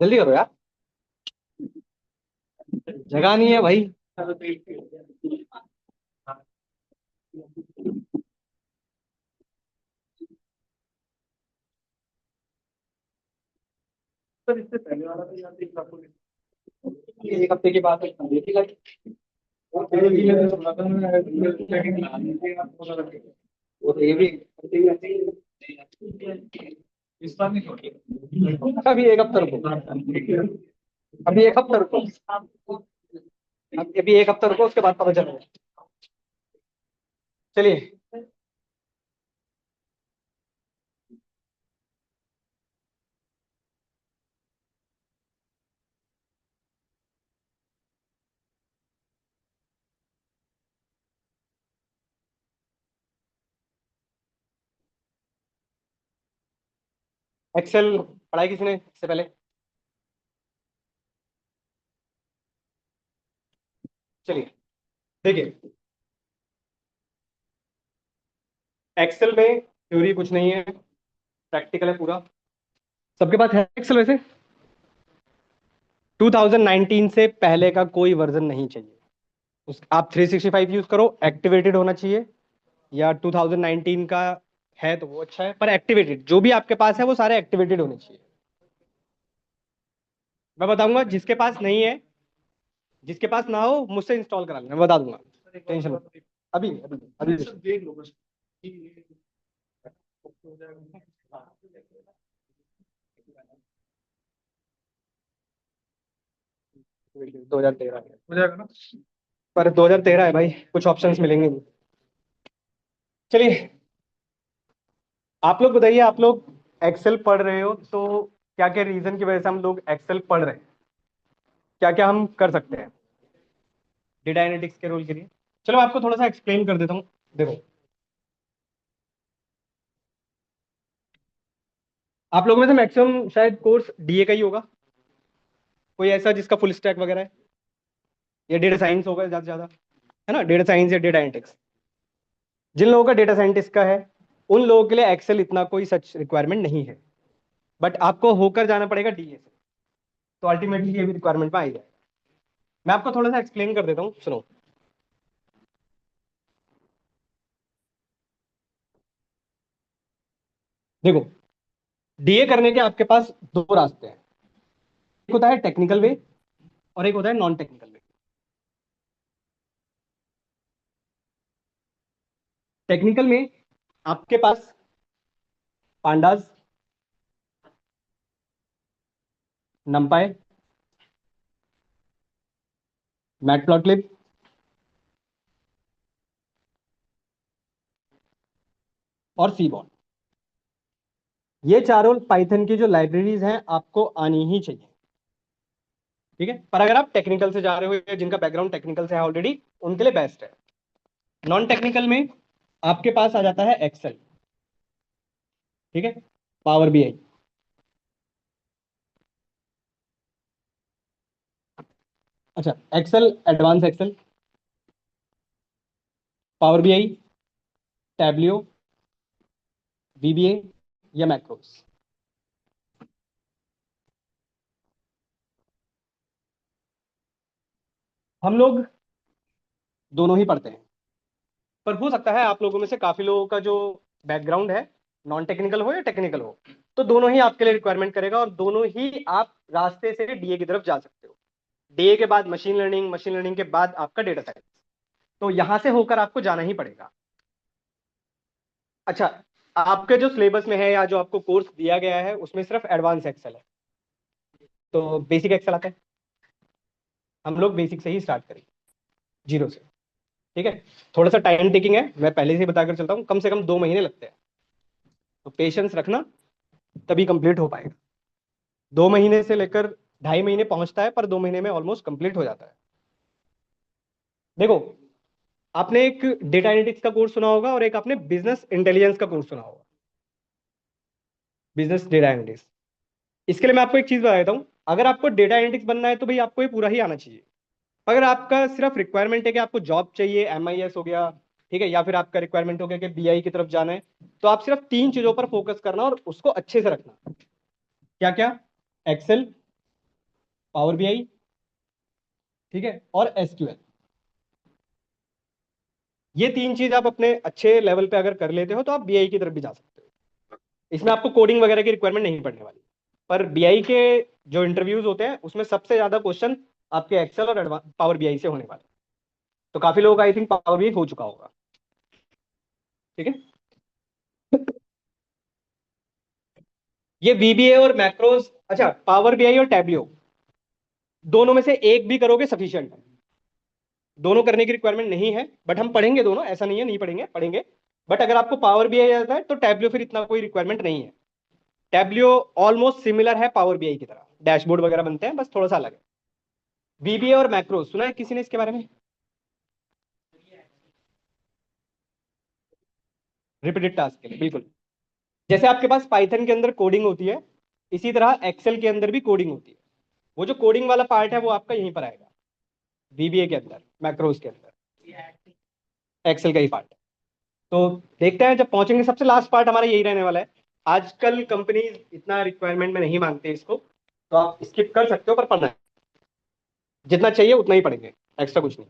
जल्दी करो यार, जगह नहीं है भाई। एक हफ्ते की बात है। वो तो ये भी अभी एक हफ्ता रुको। अभी एक हफ्ता रुको। अभी एक हफ्ता रुको, उसके बाद पता चलेगा। चलिए। एक्सेल पढ़ाई किसने इससे पहले? चलिए, देखिए। एक्सेल में थ्योरी कुछ नहीं है, प्रैक्टिकल है पूरा। सबके पास है एक्सेल वैसे? 2019 से पहले का कोई वर्जन नहीं चाहिए। आप 365 यूज करो, एक्टिवेटेड होना चाहिए। या 2019 का है तो वो अच्छा है, पर एक्टिवेटेड जो भी आपके पास है वो सारे एक्टिवेटेड होने चाहिए। मैं बताऊंगा, जिसके पास नहीं है, जिसके पास ना हो मुझसे इंस्टॉल करा लेना, मैं बता दूंगा। टेंशन मत। अभी अभी अभी देख लो बस। 2013 हो जाएगा ना? पर 2013 है भाई, कुछ ऑप्शंस मिलेंगे नहीं। चलिए, आप लोग बताइए, आप लोग एक्सेल पढ़ रहे हो तो क्या क्या रीजन की वजह से हम लोग एक्सेल पढ़ रहे हैं? क्या क्या हम कर सकते हैं डेटा एनालिटिक्स के रोल के लिए? चलो आपको थोड़ा सा एक्सप्लेन कर देता हूँ। देखो, आप लोगों में से मैक्सिमम शायद कोर्स डीए का ही होगा। कोई ऐसा जिसका फुल स्टैक वगैरह है, या डेटा साइंस होगा ज्यादा से ज्यादा, है ना? डेटा साइंस या डेटा एनालिटिक्स। जिन लोगों का डेटा साइंटिस्ट का है, उन लोगों के लिए एक्सेल इतना कोई सच रिक्वायरमेंट नहीं है। बट आपको होकर जाना पड़ेगा डीए से, तो अल्टीमेटली ये भी रिक्वायरमेंट में आ ही जाएगा। मैं आपको थोड़ा सा एक्सप्लेन कर देता हूँ, सुनो। देखो, डीए करने के आपके पास दो रास्ते हैं। एक होता है टेक्निकल वे, और एक होता है नॉन टेक्निकल वे। टेक्निकल में आपके पास पांडास, नंपाई, मैटप्लॉटलिब, और सीबॉन, ये चारों पाइथन की जो लाइब्रेरीज हैं आपको आनी ही चाहिए। ठीक है, पर अगर आप टेक्निकल से जा रहे हो या जिनका बैकग्राउंड टेक्निकल से है ऑलरेडी, उनके लिए बेस्ट है। नॉन टेक्निकल में आपके पास आ जाता है एक्सेल। ठीक है, पावर बीआई। अच्छा, Excel, advance Excel, power BI, Tableau, VBA, या मैक्रोस। हम लोग दोनों ही पढ़ते हैं, पर हो सकता है आप लोगों में से काफी लोगों का जो बैकग्राउंड है, नॉन टेक्निकल हो या टेक्निकल हो, तो दोनों ही आपके लिए रिक्वायरमेंट करेगा, और दोनों ही आप रास्ते से डीए की तरफ जा सकते हो। डीए के बाद मशीन लर्निंग, मशीन लर्निंग के बाद आपका डेटा साइंस। तो यहां से होकर आपको जाना ही पड़ेगा। अच्छा, आपके जो सिलेबस में है या जो आपको कोर्स दिया गया है उसमें सिर्फ एडवांस एक्सेल है, तो बेसिक एक्सेल आता है। हम लोग बेसिक से ही स्टार्ट करेंगे, जीरो से। ठीक है, थोड़ा सा टाइम टेकिंग है, मैं पहले से ही बताकर चलता हूँ, कम से कम 2 महीने लगते हैं। तो पेशेंस रखना, तभी कंप्लीट हो पाएगा। 2 महीने से लेकर 2.5 महीने पहुंचता है, पर 2 महीने में ऑलमोस्ट कंप्लीट हो जाता है। देखो, आपने एक डेटा एनालिटिक्स का कोर्स सुना होगा और एक आपने बिजनेस इंटेलिजेंस का कोर्स सुना होगा, बिजनेस डेटा एनालिटिक्स। इसके लिए मैं आपको एक चीज बता देता हूँ। अगर आपको डेटा एनालिटिक्स बनना है तो भाई आपको ये पूरा ही आना चाहिए। अगर आपका सिर्फ रिक्वायरमेंट है कि आपको जॉब चाहिए, MIS हो गया, ठीक है, या फिर आपका रिक्वायरमेंट हो गया कि BI की तरफ जाना है, तो आप सिर्फ 3 चीजों पर फोकस करना और उसको अच्छे से रखना। क्या क्या? एक्सेल, पावर BI, ठीक है, और SQL। ये 3 चीज आप अपने अच्छे लेवल पे अगर कर लेते हो तो आप BI की तरफ भी जा सकते हो। इसमें आपको कोडिंग वगैरह की रिक्वायरमेंट नहीं पड़ने वाली। पर BI के जो इंटरव्यूज होते हैं उसमें सबसे ज्यादा क्वेश्चन आपके एक्सेल और पावर BI से होने वाले हैं। तो काफी लोगों का आई थिंक पावर BI हो चुका होगा। ठीक है। ये VBA और मैक्रोज, अच्छा, पावर BI और टैब्लियो, दोनों में से एक भी करोगे सफिशियंट है। दोनों करने की रिक्वायरमेंट नहीं है, बट हम पढ़ेंगे दोनों, ऐसा नहीं है नहीं पढ़ेंगे, पढ़ेंगे। बट अगर आपको पावर BI आता है तो टैब्लियो फिर इतना कोई रिक्वायरमेंट नहीं है। टैब्लियो ऑलमोस्ट सिमिलर है पावर BI की तरह, डैशबोर्ड वगैरह बनते हैं, बस थोड़ा सा अलग है। VBA और मैक्रोज सुना है किसी ने इसके बारे में? रिपीटेड टास्क के लिए बिल्कुल। जैसे आपके पास पाइथन के अंदर कोडिंग होती है, इसी तरह एक्सेल के अंदर भी कोडिंग होती है। वो जो कोडिंग वाला पार्ट है वो आपका यहीं पर आएगा, VBA के अंदर, मैक्रोज के अंदर, एक्सेल का ही पार्ट है। तो देखते हैं जब पहुंचेंगे, सबसे लास्ट पार्ट हमारा यही रहने वाला है। आजकल कंपनीज इतना रिक्वायरमेंट में नहीं मांगते इसको, तो आप स्किप कर सकते हो, पर पढ़ना है। जितना चाहिए उतना ही पढ़ेंगे, एक्स्ट्रा कुछ नहीं।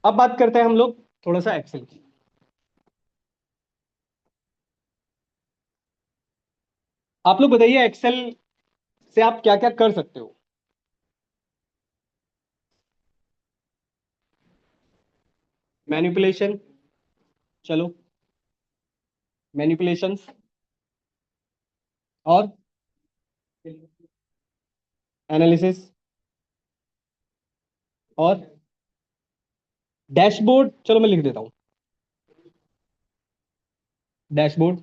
अब बात करते हैं हम लोग थोड़ा सा एक्सेल की। आप लोग बताइए एक्सेल से आप क्या क्या कर सकते हो? मैनिपुलेशन, चलो, मैनिपुलेशंस, और एनालिसिस, और डैशबोर्ड, चलो मैं लिख देता हूँ, डैशबोर्ड,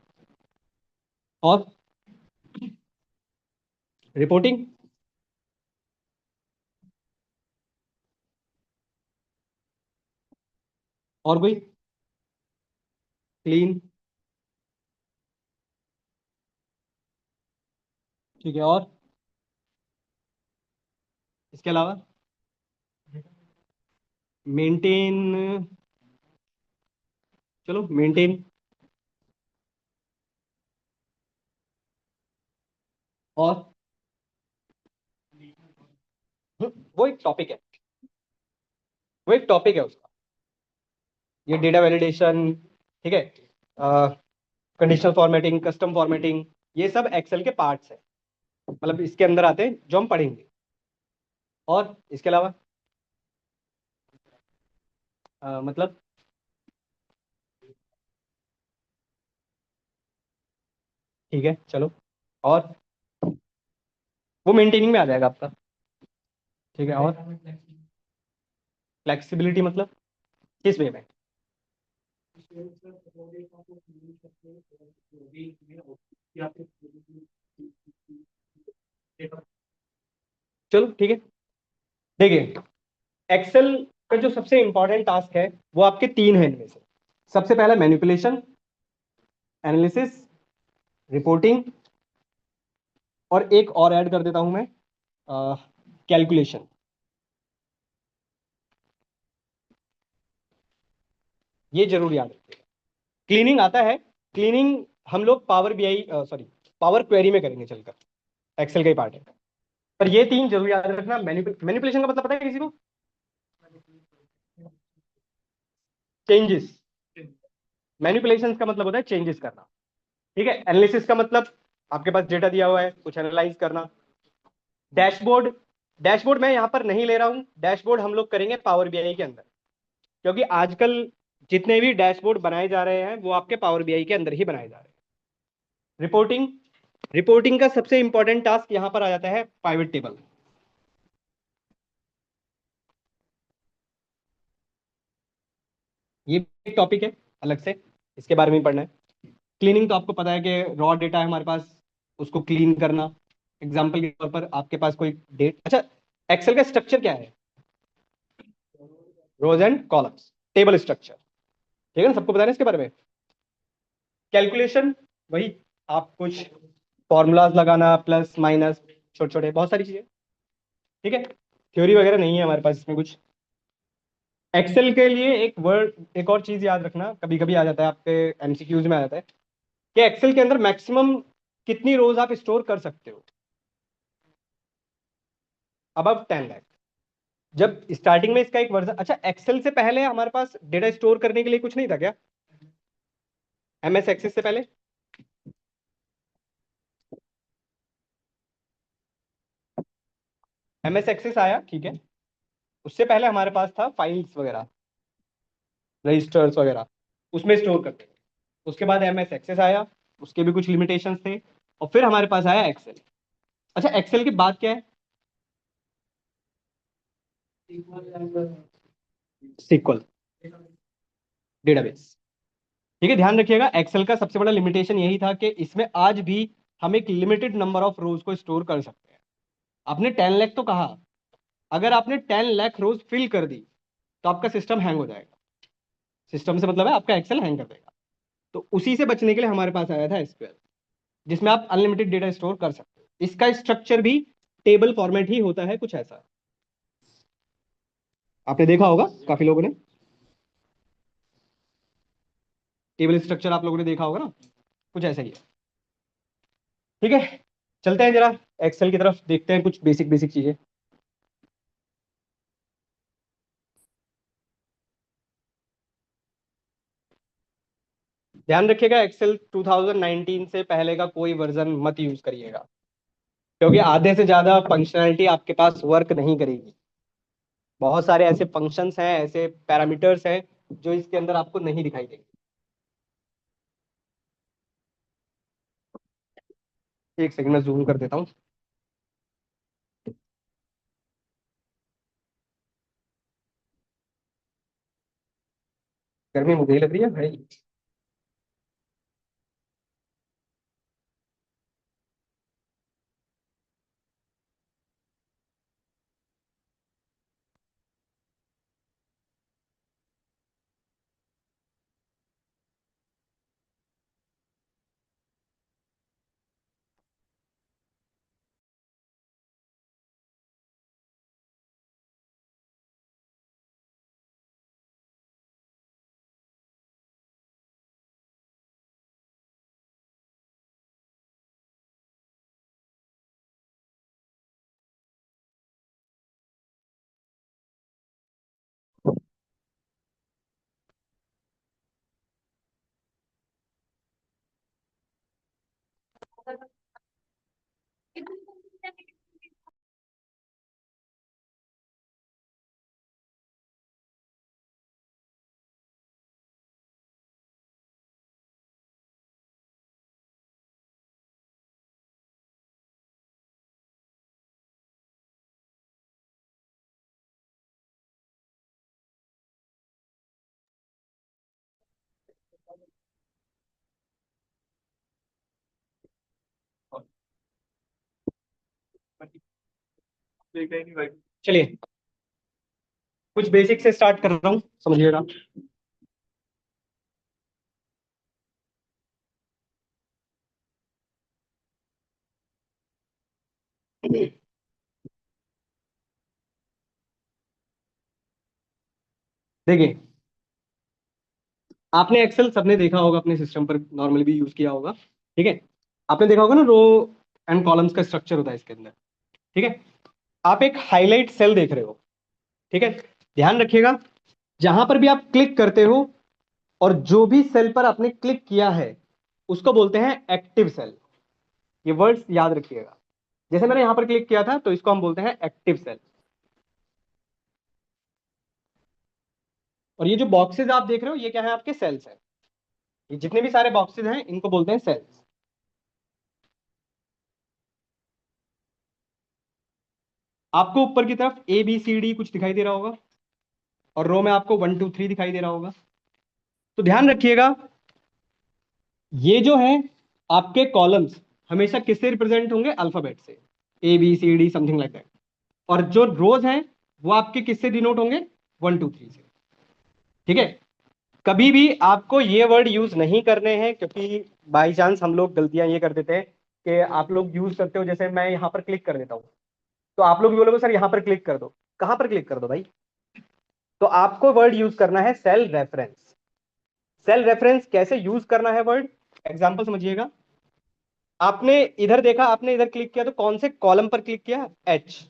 और रिपोर्टिंग, और कोई? क्लीन, ठीक है, और इसके अलावा मेंटेन, चलो मेंटेन, और वो एक टॉपिक है, वो एक टॉपिक है उसका। ये डेटा वैलिडेशन, ठीक है, कंडीशनल फॉर्मेटिंग, कस्टम फॉर्मेटिंग, ये सब एक्सेल के पार्ट्स है, मतलब इसके अंदर आते हैं जो हम पढ़ेंगे। और इसके अलावा मतलब, ठीक है चलो, और वो मेंटेनिंग में आ जाएगा आपका। ठीक है, और फ्लेक्सिबिलिटी मतलब किस वे में? चलो ठीक है। देखिए, एक्सेल का जो सबसे इंपॉर्टेंट टास्क है वो आपके 3 है इनमें से। सबसे पहला मैनिपुलेशन, एनालिसिस, रिपोर्टिंग, और एक और ऐड कर देता हूं मैं, कैलकुलेशन। ये जरूर याद रखिएगा। क्लीनिंग आता है, क्लीनिंग हम लोग power BI, sorry, power query में करेंगे चलकर, एक्सेल का ही पार्ट है। पर ये 3 जरूर याद रखना। मैनिपुलेशन का मतलब पता है किसी को? चेंजेस। मैनिपुलेशन का मतलब होता है चेंजेस करना। ठीक है। एनालिसिस का मतलब आपके पास डेटा दिया हुआ है, कुछ एनालाइज करना। डैशबोर्ड, डैशबोर्ड मैं यहां पर नहीं ले रहा हूं, डैशबोर्ड हम लोग करेंगे पावर BI के अंदर, क्योंकि आजकल जितने भी डैशबोर्ड बनाए जा रहे हैं वो आपके पावर BI के अंदर ही बनाए जा रहे हैं। रिपोर्टिंग, रिपोर्टिंग का सबसे इंपॉर्टेंट टास्क यहां पर आ जाता है पाइवट टेबल। ये एक टॉपिक है अलग से, इसके बारे में ही पढ़ना है। क्लीनिंग तो आपको पता है कि रॉ डेटा है हमारे पास, उसको क्लीन करना। एग्जाम्पल के तौर पर आपके पास कोई डेट, अच्छा, एक्सेल का स्ट्रक्चर क्या है? रोज एंड कॉलम्स, टेबल स्ट्रक्चर, ठीक है ना, सबको पता है इसके बारे में। कैलकुलेशन, वही आप कुछ फॉर्मूलाज लगाना, प्लस माइनस, छोटे छोटे बहुत सारी चीजें, ठीक है। थ्योरी वगैरह नहीं है हमारे पास इसमें कुछ। एक्सेल के लिए एक वर्ड, एक और चीज याद रखना, कभी कभी आ जाता है आपके एमसीक्यूज में आ जाता है, कि एक्सेल के अंदर मैक्सिमम कितनी रोज आप स्टोर कर सकते हो। अबव 10 लाख। जब स्टार्टिंग में इसका एक वर्जन, अच्छा एक्सेल से पहले हमारे पास डेटा स्टोर करने के लिए कुछ नहीं था क्या, एमएस एक्सेस से पहले? एमएस एक्सेस आया, ठीक है, उससे पहले हमारे पास था फाइल्स वगैरह, रजिस्टर्स वगैरह, उसमें स्टोर करते थे। उसके बाद एमएस एक्सेस आया, उसके भी कुछ लिमिटेशंस थे, और फिर हमारे पास आया एक्सेल। अच्छा एक्सेल के बाद क्या है? सीक्वल डेटाबेस, ठीक है। ध्यान रखिएगा, एक्सेल का सबसे बड़ा लिमिटेशन यही था कि इसमें आज भी हम एक लिमिटेड नंबर ऑफ रोज को स्टोर कर सकते हैं। आपने 10 लाख तो कहा, अगर आपने 10 लाख रोज फिल कर दी तो आपका सिस्टम हैंग हो जाएगा। सिस्टम से मतलब है आपका एक्सेल हैंग कर देगा। तो उसी से बचने के लिए हमारे पास आया था एसक्यूएल, जिसमें आप अनलिमिटेड डेटा स्टोर कर सकते हो। इसका स्ट्रक्चर भी टेबल फॉर्मेट ही होता है, कुछ ऐसा। आपने देखा होगा काफी लोगों ने, टेबल स्ट्रक्चर आप लोगों ने देखा होगा ना, कुछ ऐसा ही है, ठीक है। चलते हैं जरा एक्सेल की तरफ, देखते हैं कुछ बेसिक बेसिक चीजें। ध्यान रखिएगा, एक्सेल 2019 से पहले का कोई वर्जन मत यूज करिएगा, क्योंकि आधे से ज्यादा फंक्शनैलिटी आपके पास वर्क नहीं करेगी। बहुत सारे ऐसे फंक्शंस हैं, ऐसे पैरामीटर्स हैं जो इसके अंदर आपको नहीं दिखाई देंगे। एक सेकंड में जूम कर देता हूँ। गर्मी मुझे ही लग रही है भाई। चलिए कुछ बेसिक से स्टार्ट कर रहा हूँ, समझिएगा। देखिए, आपने एक्सेल सबने देखा होगा, अपने सिस्टम पर नॉर्मली भी यूज किया होगा, ठीक है। आपने देखा होगा ना, रो एंड कॉलम्स का स्ट्रक्चर होता है इसके अंदर, ठीक है। आप एक हाईलाइट सेल देख रहे हो, ठीक है। ध्यान रखिएगा, जहां पर भी आप क्लिक करते हो और जो भी सेल पर आपने क्लिक किया है उसको बोलते हैं एक्टिव सेल। ये वर्ड्स याद रखिएगा। जैसे मैंने यहां पर क्लिक किया था तो इसको हम बोलते हैं एक्टिव सेल। और ये जो बॉक्सेस आप देख रहे हो ये क्या है, आपके सेल्स हैं। ये जितने भी सारे बॉक्सेस हैं इनको बोलते हैं सेल्स। आपको ऊपर की तरफ ABCD कुछ दिखाई दे रहा होगा, और रो में आपको 1 2 3 दिखाई दे रहा होगा। तो ध्यान रखिएगा, ये जो है आपके कॉलम्स हमेशा किससे रिप्रेजेंट होंगे, अल्फाबेट से, ABCD समथिंग लाइक दैट। और जो रोज हैं वो आपके किससे डिनोट होंगे, 1 2 3 से। ठीक है। कभी भी आपको ये वर्ड यूज नहीं करने हैं, क्योंकि बाई चांस हम लोग गलतियां ये कर देते हैं कि आप लोग यूज करते हो, जैसे मैं यहाँ पर क्लिक कर देता हूँ तो आप लोग भी बोलोगे सर यहाँ पर क्लिक कर दो। कहाँ पर क्लिक कर दो भाई? तो आपको वर्ड यूज करना है सेल रेफरेंस। सेल रेफरेंस कैसे यूज करना है वर्ड, एग्जांपल समझिएगा। आपने इधर देखा, आपने इधर क्लिक किया तो कौन से कॉलम पर क्लिक किया? एच।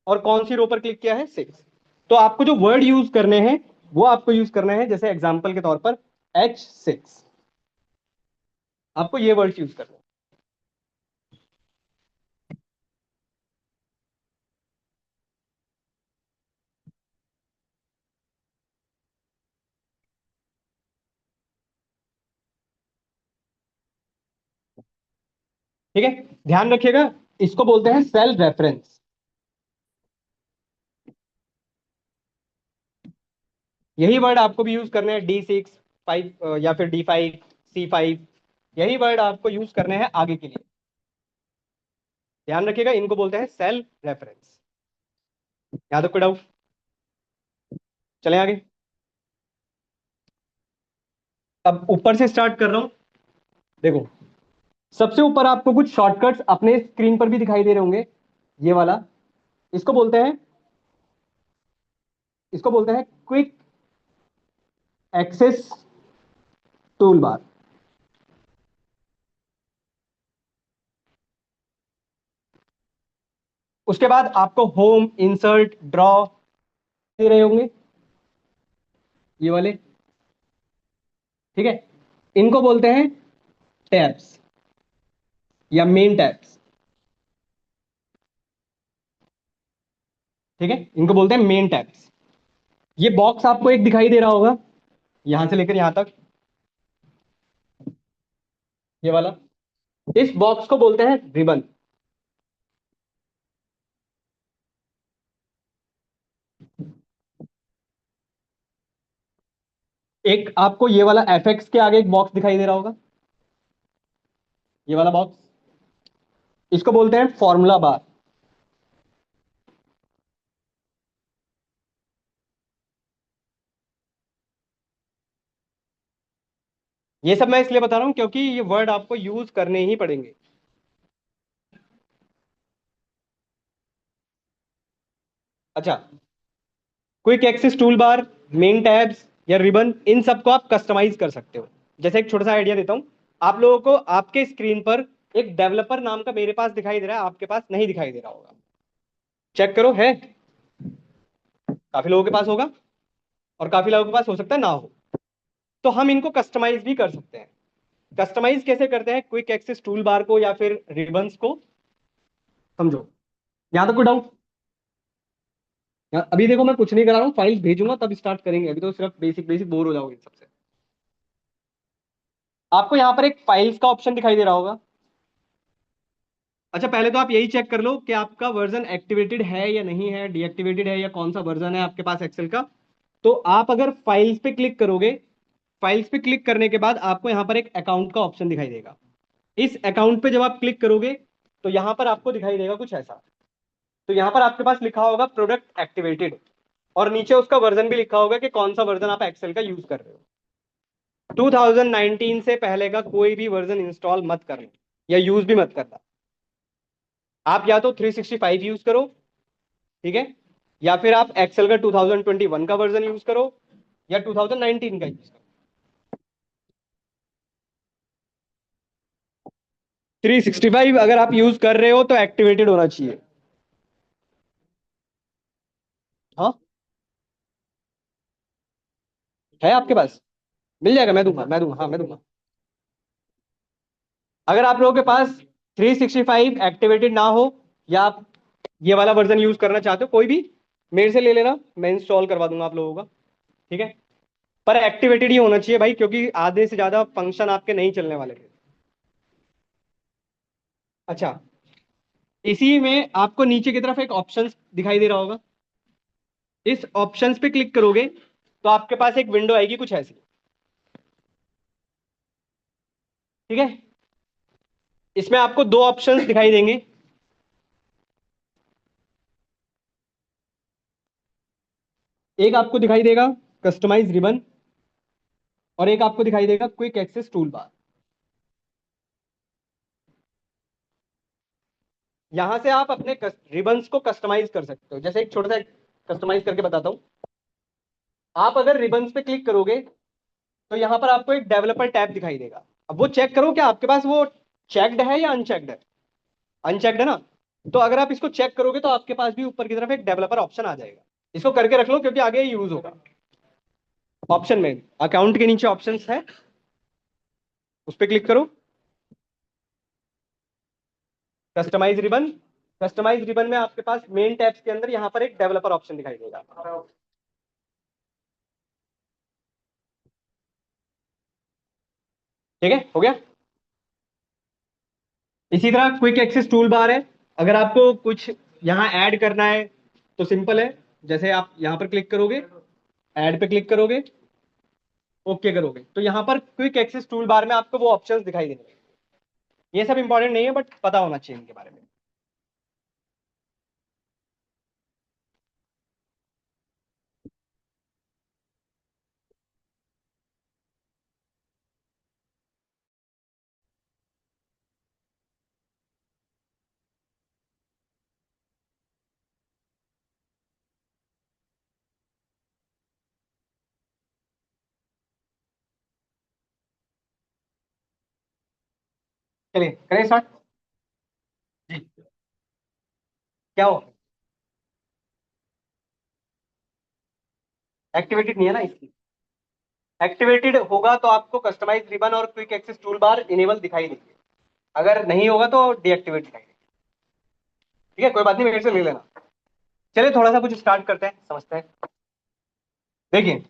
और कौन सी रो पर क्लिक किया है? 6। तो आपको जो वर्ड यूज करने हैं वो आपको यूज करना है, जैसे एग्जांपल के तौर पर H6। आपको ये वर्ड यूज करना है। ठीक है, ध्यान रखिएगा, इसको बोलते हैं सेल रेफरेंस। यही वर्ड आपको भी यूज करने हैं D6 5 या फिर D5 C5। यही वर्ड आपको यूज करने हैं आगे के लिए। ध्यान रखिएगा, इनको बोलते हैं सेल रेफरेंस। यहाँ तक कोई डाउट? चलें आगे। अब ऊपर से स्टार्ट कर रहा हूं। देखो, सबसे ऊपर आपको कुछ शॉर्टकट्स अपने स्क्रीन पर भी दिखाई दे रहे होंगे। ये वाला, इसको बोलते हैं, इसको बोलते हैं क्विक एक्सेस टूल बार। उसके बाद आपको होम, इंसर्ट, ड्रॉ दे रहे होंगे, ये वाले। ठीक है, इनको बोलते हैं टैब्स या मेन टैब्स। ठीक है, इनको बोलते हैं मेन टैब्स। ये बॉक्स आपको एक दिखाई दे रहा होगा, यहां से लेकर यहां तक, ये वाला। इस बॉक्स को बोलते हैं रिबन। एक आपको ये वाला FX के आगे एक बॉक्स दिखाई दे रहा होगा, ये वाला बॉक्स, इसको बोलते हैं फॉर्मूला बार। ये सब मैं इसलिए बता रहा हूं क्योंकि ये वर्ड आपको यूज करने ही पड़ेंगे। अच्छा, quick access tool bar, main tabs या रिबन, इन सबको आप कस्टमाइज कर सकते हो। जैसे एक छोटा सा आइडिया देता हूं आप लोगों को। आपके स्क्रीन पर एक डेवलपर नाम का मेरे पास दिखाई दे रहा है, आपके पास नहीं दिखाई दे रहा होगा। चेक करो, है? काफी लोगों के पास होगा और काफी लोगों के पास हो सकता है ना हो। तो हम इनको कस्टमाइज भी कर सकते हैं। कस्टमाइज कैसे करते हैं क्विक एक्सेस टूल बार को या फिर रिबन्स को, समझो। यहां तक कोई डाउट? अभी देखो, मैं कुछ नहीं करा रहा हूँ, फाइल भेजूंगा तब स्टार्ट करेंगे। अभी तो सिर्फ बेसिक बेसिक बोर हो जाओगे इन सबसे। आपको यहाँ पर एक फाइल्स का ऑप्शन दिखाई दे रहा होगा। अच्छा, पहले तो आप यही चेक कर लो कि आपका वर्जन एक्टिवेटेड है या नहीं है, डीएक्टिवेटेड है, या कौन सा वर्जन है आपके पास एक्सेल का। तो आप अगर फाइल्स पे क्लिक करोगे, फाइल्स पे क्लिक करने के बाद आपको यहाँ पर एक अकाउंट का ऑप्शन दिखाई देगा। इस अकाउंट पे जब आप क्लिक करोगे तो यहाँ पर आपको दिखाई देगा कुछ ऐसा। तो यहाँ पर आपके पास लिखा होगा प्रोडक्ट एक्टिवेटेड, और नीचे उसका वर्जन भी लिखा होगा कि कौन सा वर्जन आप एक्सेल का यूज कर रहे हो। 2019 से पहले का कोई भी वर्जन इंस्टॉल मत करना या यूज भी मत करना। आप या तो 365 यूज करो, ठीक है, या फिर आप एक्सेल का 2021 का वर्जन यूज करो, या 2019 का यूज करो। 365 अगर आप यूज कर रहे हो तो एक्टिवेटेड होना चाहिए। हाँ, है आपके पास? मिल जाएगा, मैं दूंगा, मैं दूंगा, हाँ मैं दूंगा। अगर आप लोगों के पास 365 एक्टिवेटेड ना हो, या आप ये वाला वर्जन यूज करना चाहते हो, कोई भी मेरे से ले लेना, मैं इंस्टॉल करवा दूंगा आप लोगों का। ठीक है, पर एक्टिवेटेड ही होना चाहिए भाई, क्योंकि आधे से ज्यादा फंक्शन आपके नहीं चलने वाले थे। अच्छा, इसी में आपको नीचे की तरफ एक ऑप्शन दिखाई दे रहा होगा। इस ऑप्शंस पे क्लिक करोगे तो आपके पास एक विंडो आएगी कुछ ऐसी। ठीक है, इसमें आपको दो ऑप्शंस दिखाई देंगे। एक आपको दिखाई देगा कस्टमाइज रिबन, और एक आपको दिखाई देगा क्विक एक्सेस टूल बार। यहां से आप अपने रिबन्स को कस्टमाइज कर सकते हो। जैसे एक छोटा सा कस्टमाइज करके बताता हूं। आप अगर रिबन्स पे क्लिक करोगे तो यहां पर आपको एक डेवलपर टैब दिखाई देगा। अब वो चेक करो कि आपके पास वो चेक्ड है या अनचेक्ड है। अनचेक्ड है ना, तो अगर आप इसको चेक करोगे तो आपके पास भी ऊपर की तरफ एक डेवलपर ऑप्शन आ जाएगा। इसको करके रख लो क्योंकि आगे यूज होगा। ऑप्शन में अकाउंट के नीचे ऑप्शंस है, उस पर क्लिक करो। कस्टमाइज रिबन, कस्टमाइज रिबन में आपके पास मेन टैब्स के अंदर यहां पर एक डेवलपर ऑप्शन दिखाई देगा। ठीक है, हो गया। इसी तरह क्विक एक्सेस टूल बार है। अगर आपको कुछ यहाँ ऐड करना है तो सिंपल है। जैसे आप यहाँ पर क्लिक करोगे, ऐड पे क्लिक करोगे, ओके करोगे, तो यहाँ पर क्विक एक्सेस टूल बार में आपको वो ऑप्शंस दिखाई देंगे। ये सब इंपॉर्टेंट नहीं है बट पता होना चाहिए इनके बारे में। चलिए करें स्टार्ट। जी, क्या हो, एक्टिवेटेड नहीं है ना इसकी। एक्टिवेटेड होगा तो आपको कस्टमाइज रिबन और quick access tool bar enable दिखाई देंगे। अगर नहीं होगा तो डीएक्टिवेट दिखाई देंगे। ठीक है, कोई बात नहीं, मेरे से ले लेना। चलिए थोड़ा सा कुछ स्टार्ट करते हैं, समझते हैं। देखिए,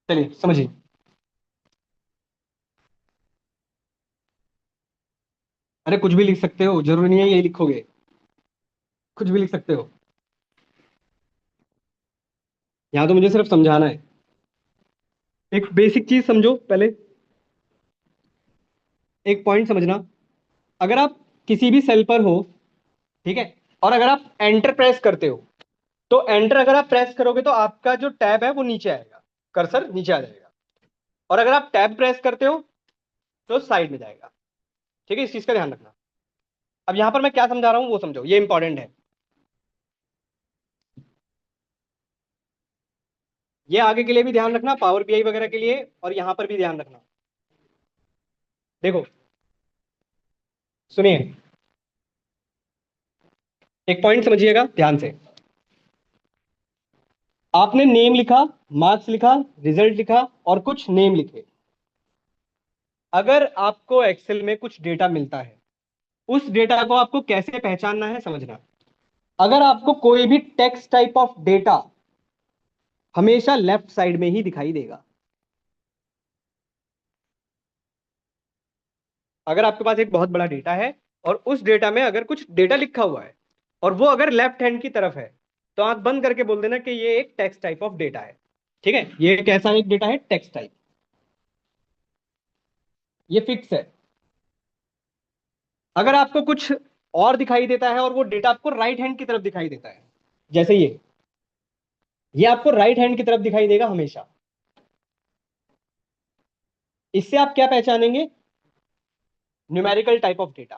चलिए समझिए। अरे कुछ भी लिख सकते हो, जरूरी नहीं है यही लिखोगे। कुछ भी लिख सकते हो। यहाँ तो मुझे सिर्फ समझाना है। एक बेसिक चीज समझो पहले। एक पॉइंट समझना। अगर आप किसी भी सेल पर हो, ठीक है, और अगर आप एंटर प्रेस करते हो, तो एंटर अगर आप प्रेस करोगे तो आपका जो टैब है वो नीचे आएगा, कर्सर नीचे आ जाएगा। और अगर आप टैब प्रेस करते हो तो साइड में जाएगा। ठीक है, इस चीज का ध्यान रखना। अब यहां पर मैं क्या समझा रहा हूं वो समझो, ये इंपॉर्टेंट है। ये आगे के लिए भी ध्यान रखना, पावर बीआई वगैरह के लिए, और यहां पर भी ध्यान रखना। देखो, सुनिए, एक पॉइंट समझिएगा ध्यान से। आपने नेम लिखा, मार्क्स लिखा, रिजल्ट लिखा और कुछ नेम लिखे। अगर आपको एक्सेल में कुछ डेटा मिलता है, उस डेटा को आपको कैसे पहचानना है समझना। अगर आपको कोई भी टेक्स्ट टाइप ऑफ डेटा हमेशा लेफ्ट साइड में ही दिखाई देगा। अगर आपके पास एक बहुत बड़ा डेटा है और उस डेटा में अगर कुछ डेटा लिखा हुआ है और वो अगर लेफ्ट हैंड की तरफ है, तो आंख बंद करके बोल देना कि ये एक टेक्स्ट टाइप ऑफ डेटा है। ठीक है, ये कैसा एक डेटा है, टेक्स्ट टाइप। ये फिक्स है। अगर आपको कुछ और दिखाई देता है और वो डेटा आपको राइट हैंड की तरफ दिखाई देता है, जैसे ये आपको राइट हैंड की तरफ दिखाई देगा हमेशा। इससे आप क्या पहचानेंगे, न्यूमेरिकल टाइप ऑफ डेटा।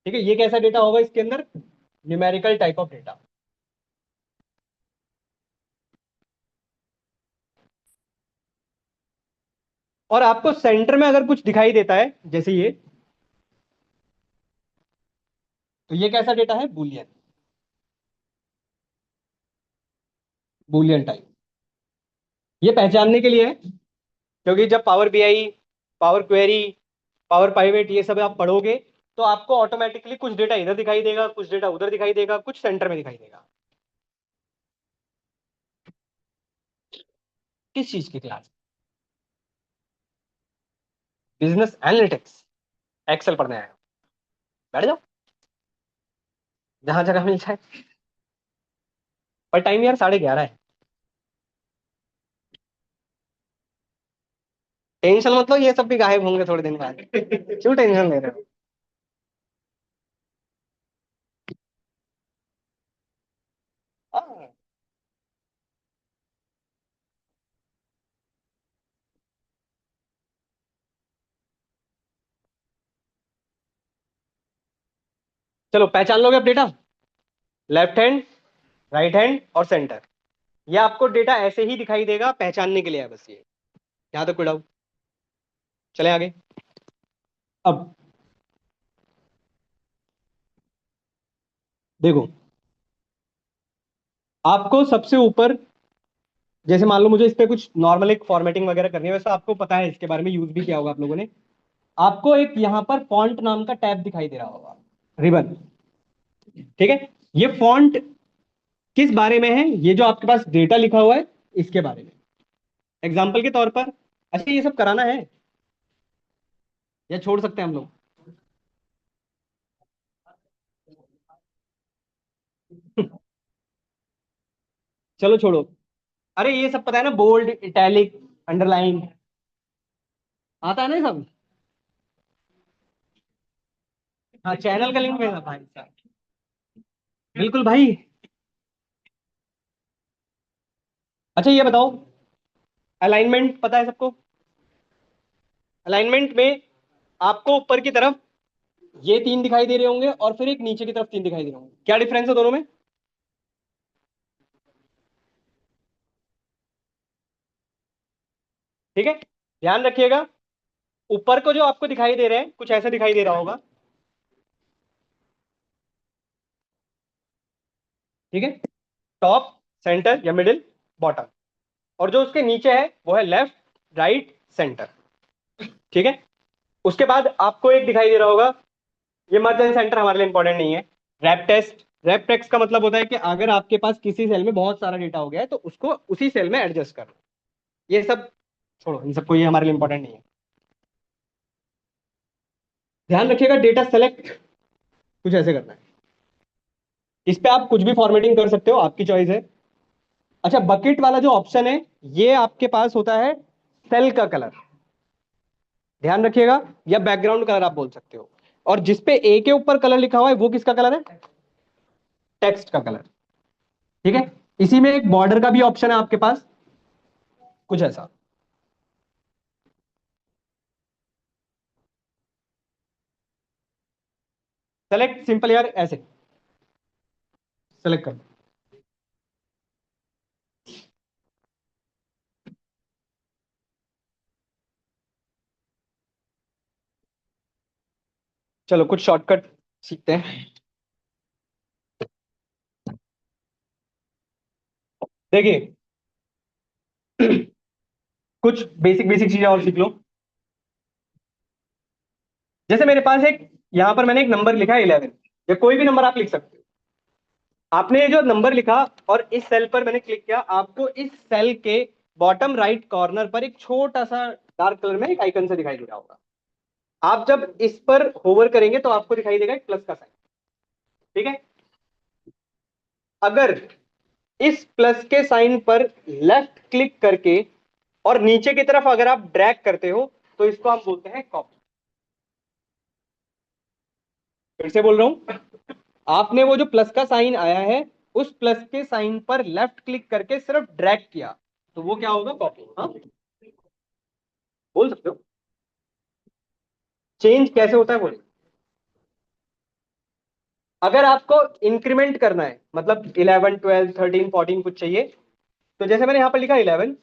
ठीक है, ये कैसा डेटा होगा इसके अंदर? Numerical type of data. और आपको सेंटर में अगर कुछ दिखाई देता है जैसे ये, तो ये कैसा डेटा है? बूलियन। Boolean type. ये पहचानने के लिए है, क्योंकि जब power BI, power query, power pivot ये सब आप पढ़ोगे, तो आपको ऑटोमेटिकली कुछ डेटा इधर दिखाई देगा, कुछ डेटा उधर दिखाई देगा, कुछ सेंटर में दिखाई देगा। किस चीज की क्लास? Business analytics. एक्सेल पढ़ने आया हो? बैठ जाओ, जहां जगह मिल जाए। पर टाइम यार 11:30 है। टेंशन मतलब ये सब भी गायब होंगे थोड़े दिन बाद। क्यों टेंशन ले रहे हो? हाँ। चलो पहचान लोगे अब data? Left hand, right hand और सेंटर। ये आपको डेटा ऐसे ही दिखाई देगा, पहचानने के लिए है बस ये। यहां तक कोई डाउट? चले आगे। अब देखो, आपको सबसे ऊपर, जैसे मान लो मुझे इस पे कुछ नॉर्मल एक फॉर्मेटिंग वगैरह करनी है, वैसे आपको पता है इसके बारे में, यूज भी किया होगा आप लोगों ने। आपको एक यहाँ पर फॉन्ट नाम का टैब दिखाई दे रहा होगा, रिबन। ठीक है, ये फॉन्ट किस बारे में है? ये जो आपके पास डेटा लिखा हुआ है इसके बारे में, एग्जाम्पल के तौर पर। अच्छा, ये सब कराना है या छोड़ सकते हैं हम लोग? चलो छोड़ो। अरे ये सब पता है ना, बोल्ड, इटैलिक, अंडरलाइन, आता है ना ये सब? हाँ, चैनल का लिंक भेजना भाई साहब। बिल्कुल भाई। अच्छा ये बताओ, अलाइनमेंट पता है सबको? अलाइनमेंट में आपको ऊपर की तरफ ये तीन दिखाई दे रहे होंगे, और फिर एक नीचे की तरफ तीन दिखाई दे रहे होंगे। क्या डिफरेंस है दोनों में? ठीक है, ध्यान रखिएगा। ऊपर को जो आपको दिखाई दे रहे हैं, कुछ ऐसा दिखाई दे रहा होगा। ठीक है, टॉप, सेंटर या मिडिल, बॉटम। और जो उसके नीचे है वो है लेफ्ट, राइट, सेंटर। ठीक है, उसके बाद आपको एक दिखाई दे रहा होगा, ये मर्ज एंड सेंटर हमारे लिए इंपॉर्टेंट नहीं है। Rap test. रैप टेस्ट का मतलब होता है कि अगर आपके पास किसी सेल में बहुत सारा डेटा हो गया है, तो उसको उसी सेल में एडजस्ट करना। ये सब छोड़ो, इन सबको, ये हमारे लिए इंपॉर्टेंट नहीं है। ध्यान रखिएगा, डेटा सेलेक्ट कुछ ऐसे करना है। इस पे आप कुछ भी फॉर्मेटिंग कर सकते हो, आपकी चॉइस है। अच्छा, बकेट वाला जो ऑप्शन है, ये आपके पास होता है सेल का कलर। ध्यान रखिएगा, या बैकग्राउंड कलर आप बोल सकते हो। और जिसपे ए के ऊपर कलर लिखा हुआ है वो किसका कलर है? टेक्स्ट का कलर। ठीक है, इसी में एक बॉर्डर का भी ऑप्शन है आपके पास, कुछ ऐसा। सेलेक्ट सिंपल यार, ऐसे सेलेक्ट कर। चलो कुछ शॉर्टकट सीखते हैं। देखिए, कुछ बेसिक बेसिक चीजें और सीख लो। जैसे मेरे पास एक, यहां पर मैंने एक नंबर लिखा है 11, या कोई भी नंबर आप लिख सकते हो। आपने ये जो नंबर लिखा और इस सेल पर मैंने क्लिक किया, आपको इस सेल के बॉटम राइट कॉर्नर पर एक छोटा सा डार्क कलर में एक आइकन से दिखाई दे रहा होगा। आप जब इस पर होवर करेंगे तो आपको दिखाई देगा एक प्लस का साइन। ठीक है, अगर इस प्लस के साइन पर लेफ्ट क्लिक करके और नीचे की तरफ अगर आप ड्रैग करते हो, तो इसको आप बोलते हैं कॉपी। फिर से बोल रहा हूं, आपने वो जो प्लस का साइन आया है, उस प्लस के साइन पर लेफ्ट क्लिक करके सिर्फ ड्रैग किया, तो वो क्या होगा? कॉपी। हाँ, बोल सकते हो। चेंज कैसे होता है बोले, अगर आपको इंक्रीमेंट करना है, मतलब 11 12 13 14 कुछ चाहिए, तो जैसे मैंने यहां पर लिखा 11,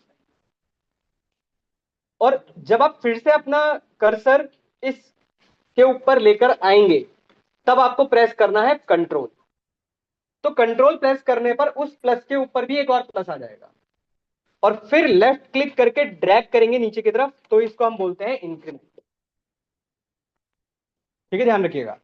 और जब आप फिर से अपना कर्सर इस के ऊपर लेकर आएंगे, तब आपको प्रेस करना है कंट्रोल। तो कंट्रोल प्रेस करने पर उस प्लस के ऊपर भी एक और प्लस आ जाएगा, और फिर लेफ्ट क्लिक करके ड्रैग करेंगे नीचे की तरफ, तो इसको हम बोलते हैं इंक्रीमेंट। ठीक है, ध्यान रखिएगा।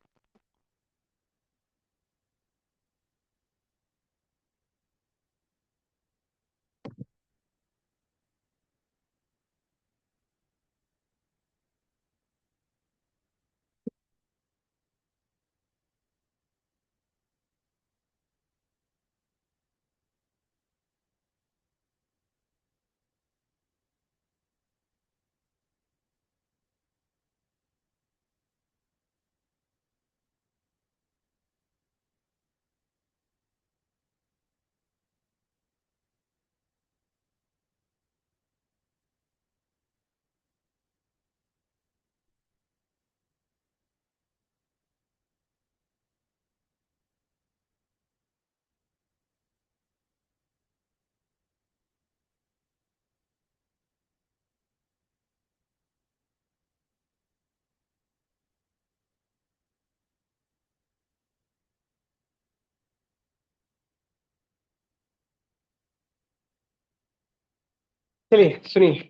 चलिए सुनिए,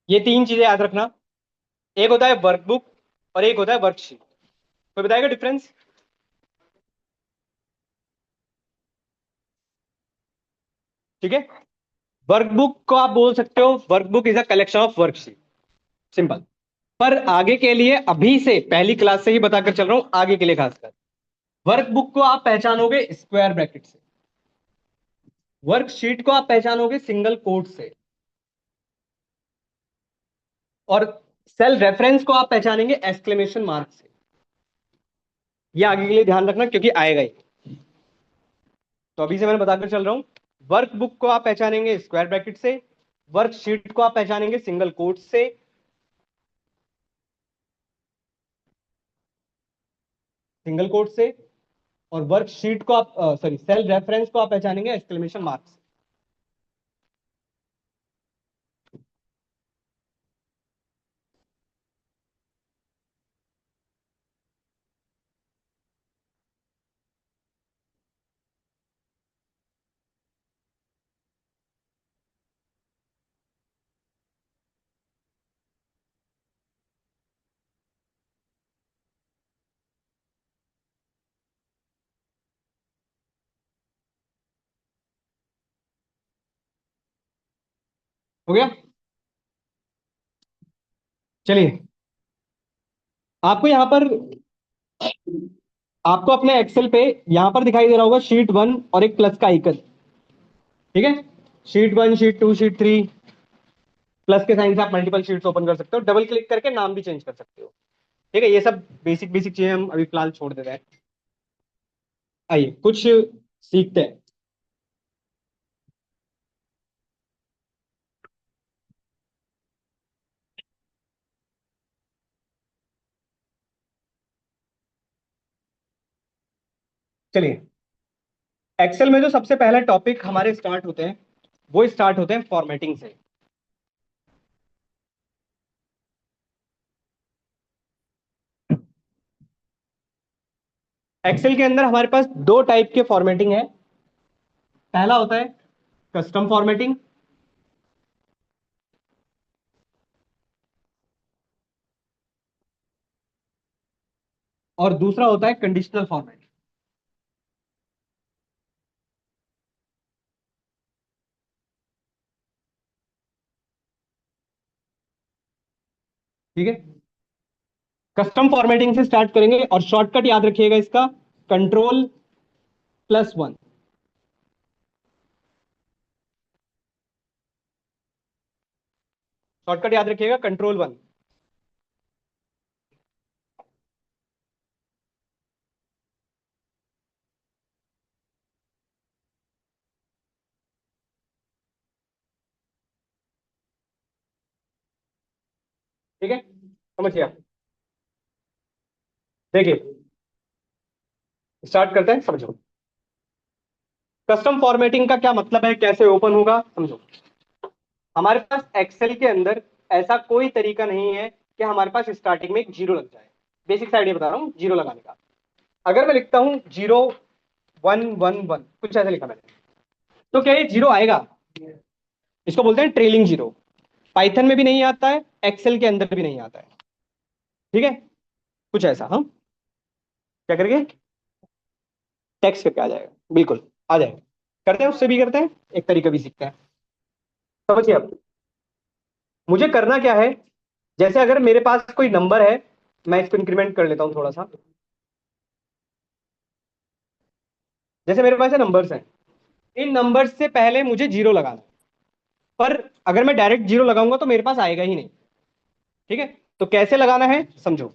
ये तीन चीजें याद रखना। एक होता है वर्कबुक और एक होता है वर्कशीट। कोई बताएगा डिफरेंस? ठीक है, वर्कबुक को आप बोल सकते हो workbook is a collection of worksheet, simple. पर आगे के लिए अभी से पहली क्लास से ही बताकर चल रहा हूं, आगे के लिए खासकर, वर्कबुक को आप पहचानोगे स्क्वायर ब्रैकेट से, वर्कशीट को आप पहचानोगे सिंगल कोट से, और सेल रेफरेंस को आप पहचानेंगे एक्सक्लेमेशन मार्क से। ये आगे के लिए ध्यान रखना क्योंकि आएगा ही। तो अभी से मैंने बताकर चल रहा हूं, वर्कबुक को आप पहचानेंगे स्क्वायर ब्रैकेट से, वर्कशीट को आप पहचानेंगे सिंगल कोट से, सिंगल कोट से, और वर्कशीट को आप सॉरी सेल रेफरेंस को आप पहचानेंगे एक्सक्लेमेशन मार्क से। हो गया? चलिए, आपको यहां पर, आपको अपने एक्सेल पे यहां पर दिखाई दे रहा होगा शीट 1 और एक प्लस का आइकन। ठीक है, शीट 1 शीट 2 शीट 3, प्लस के साइन से आप मल्टीपल शीट्स ओपन कर सकते हो, डबल क्लिक करके नाम भी चेंज कर सकते हो। ठीक है, ये सब बेसिक बेसिक चीजें हम अभी फिलहाल छोड़ देते हैं। आइए कुछ सीखते हैं। चलिए, एक्सेल में जो सबसे पहला टॉपिक हमारे स्टार्ट होते हैं, वो स्टार्ट होते हैं फॉर्मेटिंग से। एक्सेल के अंदर हमारे पास दो टाइप के फॉर्मेटिंग है। पहला होता है कस्टम फॉर्मेटिंग, और दूसरा होता है कंडीशनल फॉर्मेटिंग। ठीक है, कस्टम फॉर्मेटिंग से स्टार्ट करेंगे, और शॉर्टकट याद रखिएगा इसका, कंट्रोल+1। शॉर्टकट याद रखिएगा, कंट्रोल 1। ठीक है, समझिए, देखिए स्टार्ट करते हैं, समझो। कस्टम फॉर्मेटिंग का क्या मतलब है, कैसे ओपन होगा, समझो। हमारे पास एक्सेल के अंदर ऐसा कोई तरीका नहीं है कि हमारे पास स्टार्टिंग में एक जीरो लग जाए। बेसिक आइडिया बता रहा हूँ जीरो लगाने का। अगर मैं लिखता हूँ 0 1 1 1, कुछ ऐसा लिखा मैंने, तो क्या ये जीरो आएगा? इसको बोलते हैं ट्रेलिंग जीरो। पाइथन में भी नहीं आता है, एक्सेल के अंदर भी नहीं आता है। ठीक है, कुछ ऐसा हम क्या करेंगे, टेक्स्ट करके आ जाएगा, बिल्कुल आ जाएगा। करते हैं, उससे भी करते हैं, एक तरीका भी सीखते हैं। समझिए अब मुझे करना क्या है। जैसे अगर मेरे पास कोई नंबर है, मैं इसको इंक्रीमेंट कर लेता हूं थोड़ा सा। जैसे मेरे पास नंबर्स हैं, इन नंबर्स से पहले मुझे जीरो लगाना है। पर अगर मैं डायरेक्ट जीरो लगाऊंगा तो मेरे पास आएगा ही नहीं। ठीक है, तो कैसे लगाना है समझो।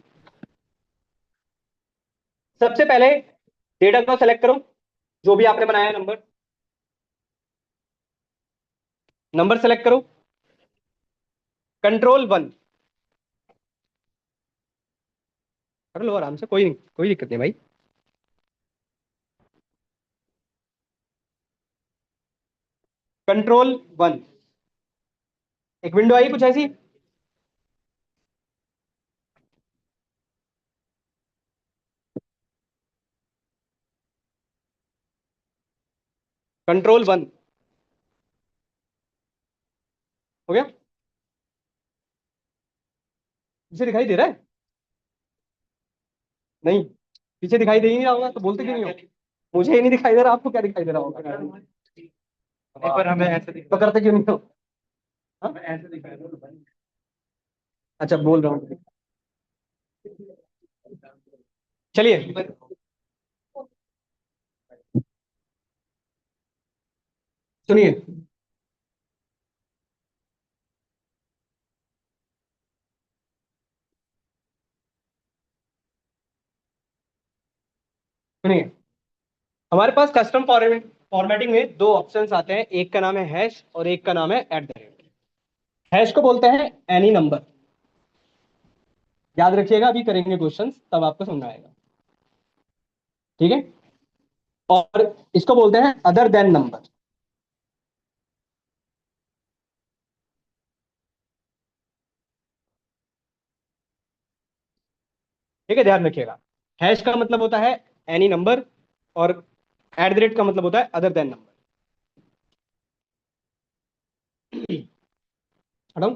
सबसे पहले डेटा को सेलेक्ट करो, जो भी आपने बनाया नंबर, नंबर सेलेक्ट करो, कंट्रोल 1। कर लो आराम से, कोई नहीं, कोई दिक्कत नहीं भाई। कंट्रोल 1, एक विंडो आई कुछ ऐसी। कंट्रोल 1 हो गया। पीछे दिखाई दे रहा है? नहीं, पीछे दिखाई दे ही नहीं रहा होगा तो बोलते क्यों नहीं हो? मुझे ही नहीं दिखाई दे रहा, आपको क्या दिखाई दे रहा होगा? पर हमें ऐसे तो करते क्यों नहीं हो? हाँ? ऐसे दिखाई दे रहा है। अच्छा, बोल रहा हूँ, चलिए सुनिए। सुनिए, हमारे पास कस्टम फॉर्मेटिंग में दो ऑप्शंस आते हैं, एक का नाम है हैश और एक का नाम है एट द रेट। हैश को बोलते हैं एनी नंबर। याद रखिएगा, अभी करेंगे क्वेश्चंस तब आपको समझ में आएगा। ठीक है, और इसको बोलते हैं अदर देन नंबर। ठीक है, ध्यान रखिएगा। हैश का मतलब होता है एनी नंबर, और एट द रेट का मतलब होता है अदर देन नंबर। हटाऊं?